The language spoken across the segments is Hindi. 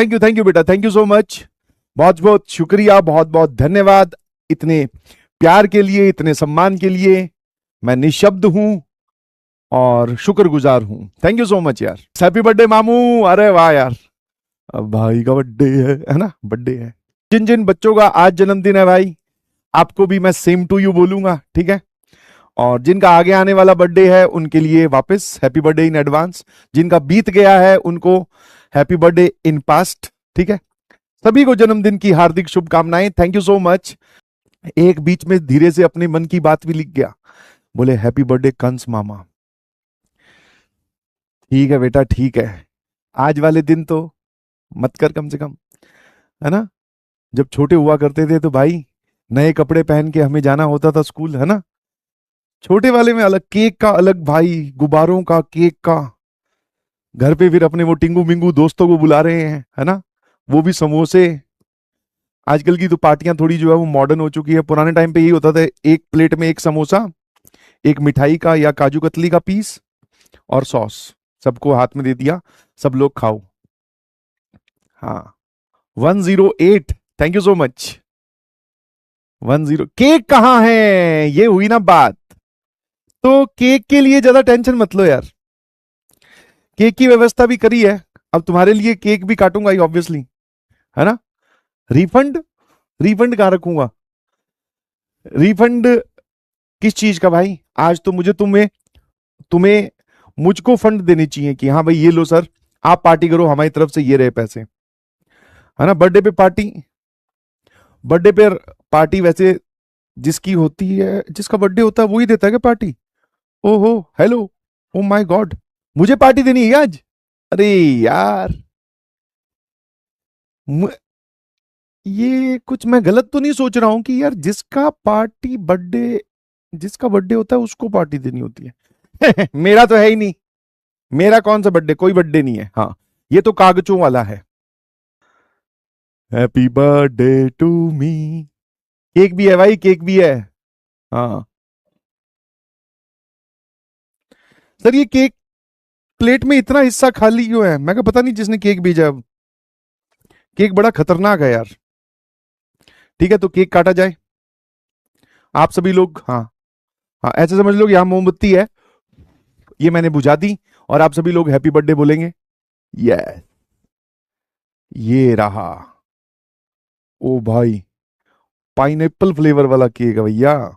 थैंक यू बेटा, थैंक यू सो मच। बहुत बहुत शुक्रिया, बहुत बहुत धन्यवाद इतने प्यार के लिए, इतने सम्मान के लिए। मैं निशब्द हूं और शुक्रगुजार हूं। थैंक यू सो मच यार। हैप्पी बर्थडे मामू। अरे वाह यार, अब भाई का बर्थडे है ना, बर्थडे है। जिन जिन बच्चों का आज जन्मदिन है भाई, आपको भी मैं सेम टू यू बोलूंगा, ठीक है। और जिनका आगे आने वाला बर्थडे है उनके लिए वापस हैप्पी बर्थडे इन एडवांस। जिनका बीत गया है उनको हैप्पी बर्थडे इन पास्ट, ठीक है। सभी को जन्मदिन की हार्दिक शुभकामनाएं। Thank you so much. एक बीच में धीरे से अपने मन की बात भी लिख गया, बोले हैप्पी बर्थडे कंस मामा। ठीक है बेटा, ठीक है। आज वाले दिन तो मत कर कम से कम, है ना। जब छोटे हुआ करते थे तो भाई नए कपड़े पहन के हमें जाना होता था स्कूल, है ना। छोटे वाले में अलग, केक का अलग भाई, गुब्बारों का, केक का। घर पे फिर अपने वो टिंगू मिंगू दोस्तों को बुला रहे हैं, है ना। वो भी समोसे। आजकल की तो पार्टियां थोड़ी जो है वो मॉडर्न हो चुकी है। पुराने टाइम पे यही होता था, एक प्लेट में एक समोसा, एक मिठाई का या काजू कतली का पीस और सॉस, सबको हाथ में दे दिया, सब लोग खाओ। हाँ, 108, thank you so much. 10, cake कहाँ है, ये हुई ना बात। तो केक के लिए ज्यादा टेंशन मत लो यार, केक की व्यवस्था भी करी है। अब तुम्हारे लिए केक भी काटूंगा ही ऑब्वियसली, है ना। रिफंड, रिफंड कहाँ रखूंगा, रिफंड किस चीज का भाई। आज तो मुझे तुम्हें तुम्हें मुझको फंड देनी चाहिए कि हाँ भाई ये लो सर, आप पार्टी करो, हमारी तरफ से ये रहे पैसे, है ना। बर्थडे पे पार्टी, बर्थडे पे पार्टी वैसे जिसकी होती है, जिसका बर्थडे होता है वही देता है क्या पार्टी। ओहो, हेलो, ओ माय गॉड, मुझे पार्टी देनी है क्या आज। अरे यार, मु- ये कुछ मैं गलत तो नहीं सोच रहा हूं कि यार जिसका पार्टी बर्थडे, जिसका बर्थडे होता है उसको पार्टी देनी होती है। मेरा तो है ही नहीं, मेरा कौन सा बर्थडे, कोई बर्थडे नहीं है। हाँ, ये तो कागजों वाला है। Happy birthday to me. Cake भी है भाई, केक भी है। हाँ सर, ये केक प्लेट में इतना हिस्सा खाली क्यों है। मैं कहा पता नहीं जिसने केक भेजा। अब केक बड़ा खतरनाक है यार। ठीक है, तो केक काटा जाए। आप सभी लोग, हाँ हाँ, ऐसे समझ लो कि यहाँ मोमबत्ती है, ये मैंने बुझा दी, और आप सभी लोग हैप्पी बर्थडे बोलेंगे। यस, ये रहा। ओ भाई, पाइनएप्पल फ्लेवर वाला केक है भैया,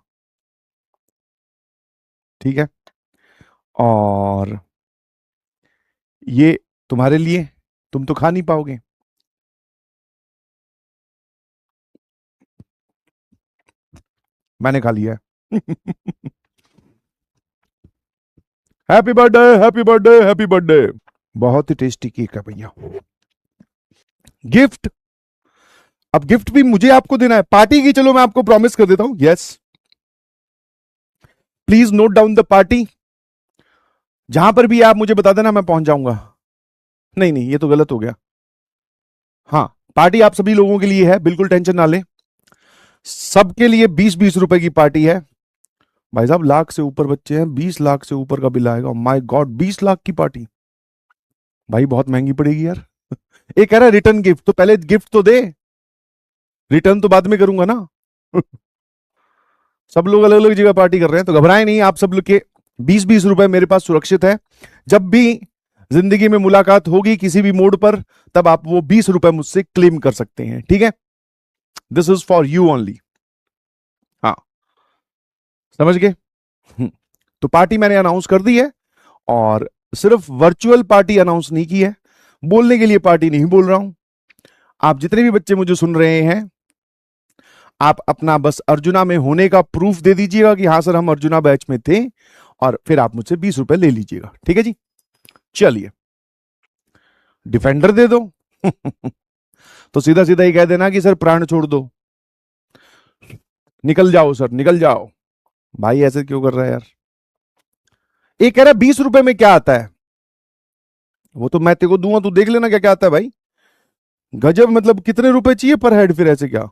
ठीक है। और ये तुम्हारे लिए, तुम तो खा नहीं पाओगे। मैंने खा लिया है। Happy birthday, happy birthday, happy birthday. बहुत ही टेस्टी केक है भैया। गिफ्ट, अब गिफ्ट भी मुझे आपको देना है पार्टी की। चलो मैं आपको प्रॉमिस कर देता हूं, yes, please note down the party. जहां पर भी आप मुझे बता देना, मैं पहुंच जाऊंगा। नहीं नहीं, ये तो गलत हो गया। हाँ, पार्टी आप सभी लोगों के लिए है, बिल्कुल टेंशन ना लें। सबके लिए 20-20 रुपए की पार्टी है। भाई साहब, लाख से ऊपर बच्चे हैं, 20 लाख से ऊपर का बिल आएगा। माय गॉड, 20 लाख की पार्टी, भाई बहुत महंगी पड़ेगी यार। एक कह रहा है रिटर्न गिफ्ट, तो पहले गिफ्ट तो दे, रिटर्न तो बाद में करूंगा ना। सब लोग अलग अलग जगह पार्टी कर रहे हैं, तो घबराएं नहीं। आप सब लोग के 20-20 रुपए मेरे पास सुरक्षित है। जब भी जिंदगी में मुलाकात होगी किसी भी मोड पर, तब आप वो 20 रुपए मुझसे क्लेम कर सकते हैं, ठीक है। This is for you only. हाँ, समझ गए। तो पार्टी मैंने अनाउंस कर दी है, और सिर्फ वर्चुअल पार्टी अनाउंस नहीं की है, बोलने के लिए पार्टी नहीं बोल रहा हूं। आप जितने भी बच्चे मुझे सुन रहे हैं, आप अपना बस अर्जुना में होने का प्रूफ दे दीजिएगा कि हाँ सर हम अर्जुना बैच में थे, और फिर आप मुझसे 20 रुपए ले लीजिएगा, ठीक है जी। चलिए, डिफेंडर दे दो। तो सीधा सीधा ही कह देना कि सर प्राण छोड़ दो, निकल जाओ सर, निकल जाओ। भाई ऐसे क्यों कर रहा है यार। एक कह रहा है 20 रुपए में क्या आता है। वो तो मैं तेरे को दूंगा, तू देख लेना क्या क्या आता है भाई। गजब, मतलब कितने रुपए चाहिए पर हेड, फिर ऐसे क्या।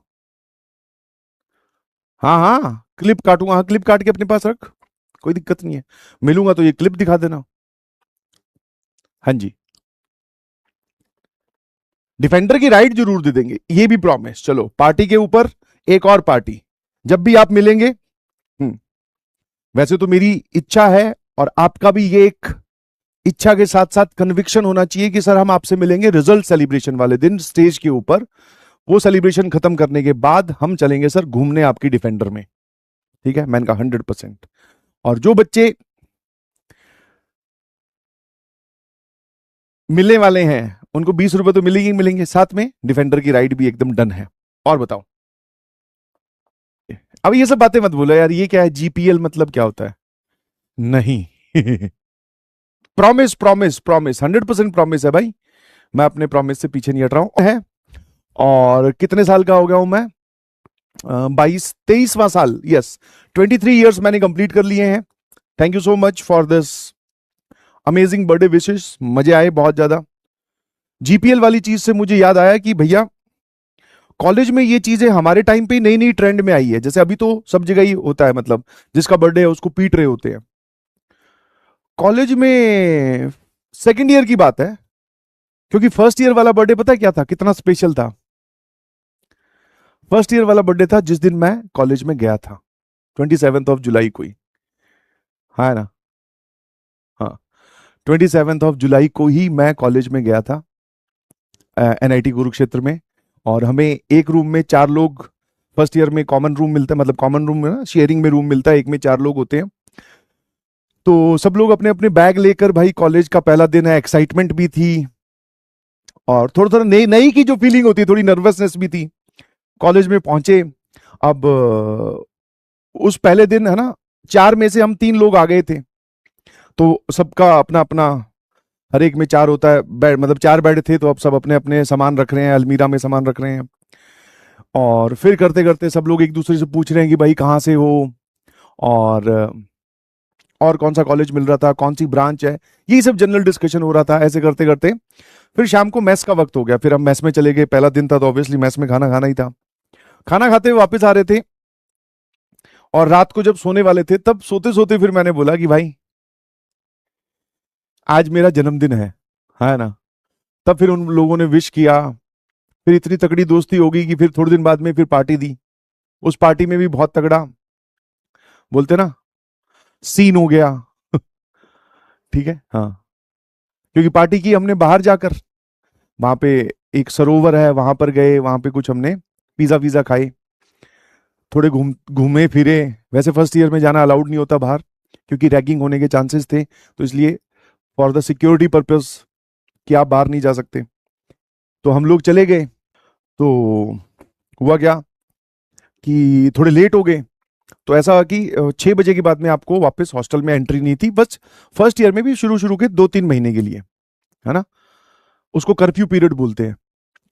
हाँ हाँ, क्लिप काटूंगा, हाँ क्लिप काट के अपने पास रख, कोई दिक्कत नहीं है। मिलूंगा तो ये क्लिप दिखा देना। हाँ जी, डिफेंडर की राइड जरूर दे देंगे, ये भी प्रॉमिस। चलो पार्टी के ऊपर एक और पार्टी जब भी आप मिलेंगे। वैसे तो मेरी इच्छा है और आपका भी ये एक इच्छा के साथ साथ कन्विक्शन होना चाहिए कि सर हम आपसे मिलेंगे रिजल्ट सेलिब्रेशन वाले दिन स्टेज के ऊपर। वो सेलिब्रेशन खत्म करने के बाद हम चलेंगे सर घूमने आपकी डिफेंडर में, ठीक है? मैंने कहा 100%। और जो बच्चे मिलने वाले हैं उनको 20 रुपए तो मिलेंगे ही मिलेंगे, साथ में डिफेंडर की राइड भी एकदम डन है। और बताओ, अब ये सब बातें मत बोलो यार, ये क्या है जीपीएल मतलब क्या होता है? नहीं प्रॉमिस प्रॉमिस प्रॉमिस 100% प्रॉमिस है भाई, मैं अपने प्रॉमिस से पीछे नहीं हट रहा हूं है। और कितने साल का हो गया हूं मैं? 23वां साल, यस 23 इयर्स मैंने कंप्लीट कर लिए हैं। Thank you so much for this amazing birthday wishes, मजे आए बहुत ज्यादा। जीपीएल वाली चीज से मुझे याद आया कि भैया कॉलेज में ये चीजें हमारे टाइम पे नई नई ट्रेंड में आई है। जैसे अभी तो सब जगह ही होता है, मतलब जिसका बर्थडे है उसको पीट रहे होते हैं। कॉलेज में सेकंड ईयर की बात है, क्योंकि फर्स्ट ईयर वाला बर्थडे पता है क्या था, कितना स्पेशल था? फर्स्ट ईयर वाला बर्थडे था जिस दिन मैं कॉलेज में गया था, 27 को ही, हाँ ना? हाँ, 27 को ही मैं कॉलेज में गया था, एनआईटी कुरुक्षेत्र में। और हमें एक रूम में 4 लोग, फर्स्ट ईयर में कॉमन रूम मिलता है, मतलब कॉमन रूम में ना, शेयरिंग में रूम मिलता है, एक में 4 लोग होते हैं। तो सब लोग अपने अपने बैग लेकर, भाई कॉलेज का पहला दिन है, एक्साइटमेंट भी थी और थोड़ा थोड़ा नई नई की जो फीलिंग होती है, थोड़ी नर्वसनेस भी थी। कॉलेज में पहुंचे, अब उस पहले दिन है ना, 4 में से हम 3 लोग आ गए थे, तो सबका अपना अपना, हर एक में 4 होता है बेड, मतलब 4 बेड थे, तो अब सब अपने अपने सामान रख रहे हैं, अलमीरा में सामान रख रहे हैं। और फिर करते करते सब लोग एक दूसरे से पूछ रहे हैं कि भाई कहाँ से हो, और कौन सा कॉलेज मिल रहा था, कौन सी ब्रांच है, ये सब जनरल डिस्कशन हो रहा था। ऐसे करते करते फिर शाम को मैस का वक्त हो गया, फिर हम मैस में चले गए। पहला दिन था तो ऑब्वियसली मैस में खाना खाना ही था। खाना खाते हुए वापस आ रहे थे, और रात को जब सोने वाले थे, तब सोते सोते फिर मैंने बोला कि भाई आज मेरा जन्मदिन है ना? तब फिर उन लोगों ने विश किया, फिर इतनी तगड़ी दोस्ती हो गई कि फिर थोड़े दिन बाद में फिर पार्टी दी। उस पार्टी में भी बहुत तगड़ा, बोलते ना, सीन हो गया ठीक है, हाँ। क्योंकि पार्टी की हमने बाहर जाकर, वहां पे एक सरोवर है, वहां पर गए, वहां पे कुछ हमने पिज्जा वीजा खाए, थोड़े घूमे फिरे। वैसे फर्स्ट ईयर में जाना अलाउड नहीं होता बाहर, क्योंकि रैगिंग होने के चांसेस थे, तो इसलिए फॉर द सिक्योरिटी पर्पस कि आप बाहर नहीं जा सकते। तो हम लोग चले गए, तो हुआ क्या कि थोड़े लेट हो गए। तो ऐसा हुआ कि 6 बजे के बाद में आपको वापस हॉस्टल में एंट्री नहीं थी, बस फर्स्ट ईयर में भी शुरू शुरू के 2-3 महीने के लिए, है ना? उसको कर्फ्यू पीरियड बोलते हैं।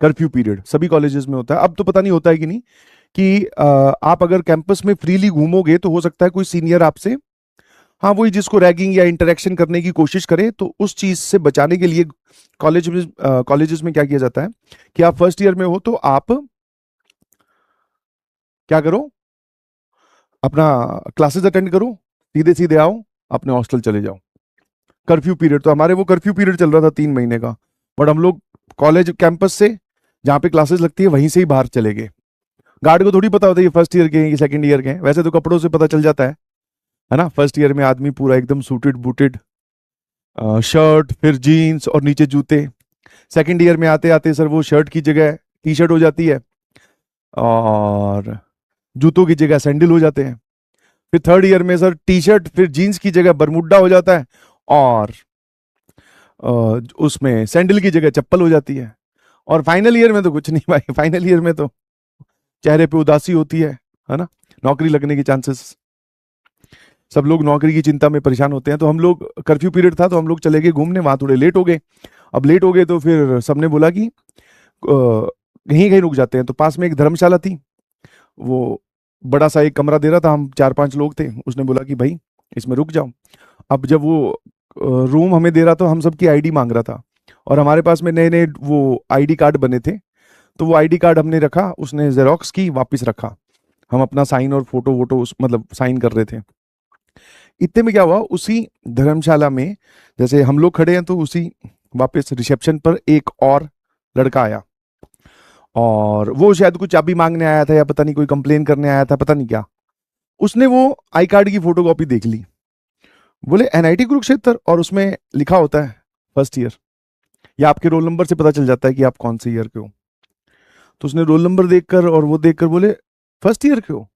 कर्फ्यू पीरियड सभी कॉलेजेस में होता है, अब तो पता नहीं होता है कि नहीं, कि आप अगर कैंपस में फ्रीली घूमोगे तो हो सकता है कोई सीनियर आपसे, हाँ वही जिसको रैगिंग या इंटरेक्शन करने की कोशिश करे, तो उस चीज से बचाने के लिए कॉलेजेस में क्या किया जाता है कि आप फर्स्ट ईयर में हो तो आप क्या करो, अपना क्लासेस अटेंड करो, सीधे सीधे आओ, अपने हॉस्टल चले जाओ। कर्फ्यू पीरियड, तो हमारे वो कर्फ्यू पीरियड चल रहा था 3 महीने का, बट हम लोग कॉलेज कैंपस से, जहाँ पे क्लासेस लगती है, वहीं से ही बाहर चले गए। गार्ड को थोड़ी पता होता है ये फर्स्ट ईयर के हैं कि सेकंड ईयर के हैं, वैसे तो कपड़ों से पता चल जाता है ना? फर्स्ट ईयर में आदमी पूरा एकदम सूटेड बूटेड, शर्ट फिर जीन्स और नीचे जूते। सेकंड ईयर में आते आते सर वो शर्ट की जगह टी शर्ट हो जाती है, और जूतों की जगह सैंडल हो जाते हैं। फिर थर्ड ईयर में सर टी शर्ट फिर जीन्स की जगह बरमुड्डा हो जाता है, और उसमें सैंडल की जगह चप्पल हो जाती है। और फाइनल ईयर में तो कुछ नहीं भाई, फाइनल ईयर में तो चेहरे पे उदासी होती है ना? नौकरी लगने के चांसेस, सब लोग नौकरी की चिंता में परेशान होते हैं। तो हम लोग, कर्फ्यू पीरियड था तो हम लोग चले गए घूमने, वहां थोड़े लेट हो गए। अब लेट हो गए तो फिर सबने बोला कि कहीं कहीं रुक जाते हैं, तो पास में एक धर्मशाला थी, वो बड़ा सा एक कमरा दे रहा था, हम 4-5 लोग थे, उसने बोला कि भाई इसमें रुक जाओ। अब जब वो रूम हमें दे रहा था, हम सबकी आईडी मांग रहा था, और हमारे पास में नए नए वो आईडी कार्ड बने थे, तो वो आईडी कार्ड हमने रखा, उसने जेरोक्स की वापस रखा, हम अपना साइन और फोटो वोटो उस मतलब साइन कर रहे थे। इतने में क्या हुआ, उसी धर्मशाला में जैसे हम लोग खड़े हैं, तो उसी वापस रिसेप्शन पर एक और लड़का आया, और वो शायद कुछ चाबी मांगने आया था या पता नहीं कोई कंप्लेन करने आया था, पता नहीं क्या। उसने वो आई कार्ड की फोटोकॉपी देख ली, बोले एनआईटी कुरुक्षेत्र, और उसमें लिखा होता है फर्स्ट ईयर, या आपके रोल नंबर से पता चल जाता है कि आप कौन से ईयर के हो। तो उसने रोल नंबर देखकर और वो देखकर बोले फर्स्ट ईयर के हो,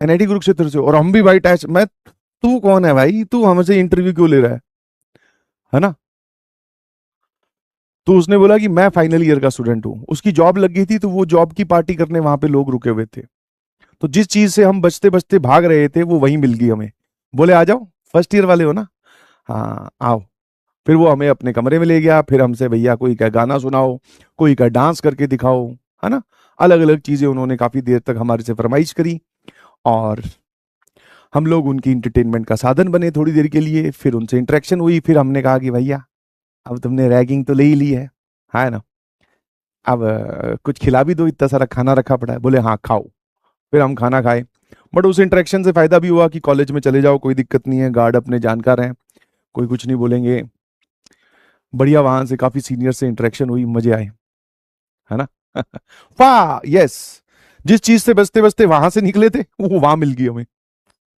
एनआईटी कुरुक्षेत्र से। और हम भी भाई टैच, मैं, तू कौन है भाई, तू हमसे इंटरव्यू क्यों ले रहा है ना। तो उसने बोला कि मैं फाइनल ईयर का स्टूडेंट हूं। उसकी जॉब लग गई थी, तो वो जॉब की पार्टी करने वहां पे लोग रुके हुए थे। तो जिस चीज से हम बचते बचते भाग रहे थे वो वहीं मिल गई हमें। बोले आ जाओ, फर्स्ट ईयर वाले हो ना, हाँ आओ। फिर वो हमें अपने कमरे में ले गया, फिर हमसे भैया कोई का गाना सुनाओ, कोई का डांस करके दिखाओ, है ना। अलग अलग चीजें उन्होंने काफी देर तक हमारे से फरमाइश करी, और हम लोग उनकी इंटरटेनमेंट का साधन बने थोड़ी देर के लिए। फिर उनसे इंटरेक्शन हुई, फिर हमने कहा कि भैया अब तुमने रैगिंग तो ले ही ली है ना, अब कुछ खिला भी दो, इतना सारा खाना रखा पड़ा है। बोले हाँ खाओ। फिर हम खाना खाए। बट उस इंटरेक्शन से फायदा भी हुआ कि कॉलेज में चले जाओ कोई दिक्कत नहीं है, गार्ड अपने जानकार हैं, कोई कुछ नहीं बोलेंगे। बढ़िया, वहां से काफी सीनियर से इंटरेक्शन हुई, मजे आए, है ना। वाह यस, जिस चीज से बचते बचते वहां से निकले थे वो वहां मिल गई हमें।